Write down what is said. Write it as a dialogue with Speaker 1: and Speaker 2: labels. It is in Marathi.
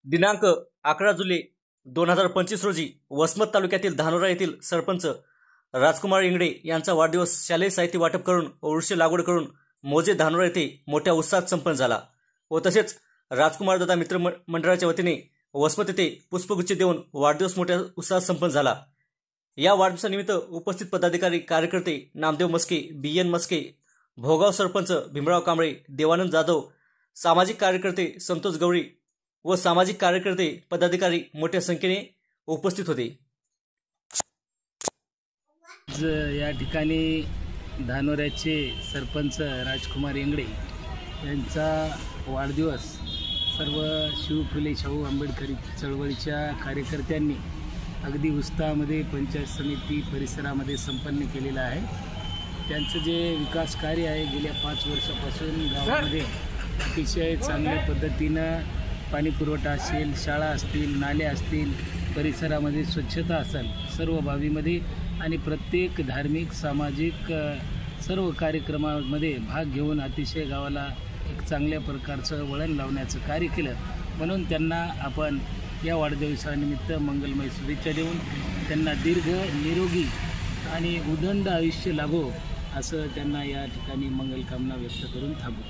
Speaker 1: दिनांक 11 जुलै 2025 रोजी वसमत तालुक्यातील धानोरा येथील सरपंच राजकुमार इंगळे यांचा वाढदिवस शालेय साहित्य वाटप करून वृक्ष लागवड करून मोजे धानोरा येथे मोठ्या उत्साहात संपन्न झाला व तसेच राजकुमार दादा मित्र मंडळाच्या वतीने वसमत येथे पुष्पगुच्छ देऊन वाढदिवस मोठ्या उत्साहात संपन्न झाला। या वाढदिवसानिमित्त उपस्थित पदाधिकारी कार्यकर्ते नामदेव मस्के, बीएन मस्के, भोगाव सरपंच भीमराव कांबळे, देवानंद जाधव, सामाजिक कार्यकर्ते संतोष गवळी व सामाजिक कार्यकर्ते पदाधिकारी मोठ्या संख्येने उपस्थित होते।
Speaker 2: या ठिकाणी धानोऱ्याचे सरपंच राजकुमार इंगळे यांचा वाढदिवस सर्व शिव फुले शाहू आंबेडकरी चळवळीच्या कार्यकर्त्यांनी अगदी उत्साहामध्ये पंचायत समिती परिसरामध्ये संपन्न केलेला आहे। त्यांचं जे विकास कार्य आहे गेल्या 5 वर्षापासून गावामध्ये अतिशय चांगल्या पद्धतीनं पाणी पुरवठा असेल, शाळा असतील, नाल्या असतील, परिसरामध्ये स्वच्छता असेल, सर्व बाबीमध्ये आणि प्रत्येक धार्मिक सामाजिक सर्व कार्यक्रमामध्ये भाग घेऊन अतिशय गावाला एक चांगल्या प्रकारचं वळण लावण्याचं कार्य केलं। म्हणून त्यांना आपण या वाढदिवसानिमित्त मंगलमय शुभेच्छा देऊन त्यांना दीर्घ निरोगी आणि उदंड आयुष्य लाभो असं त्यांना या ठिकाणी मंगलकामना व्यक्त करून थांबू।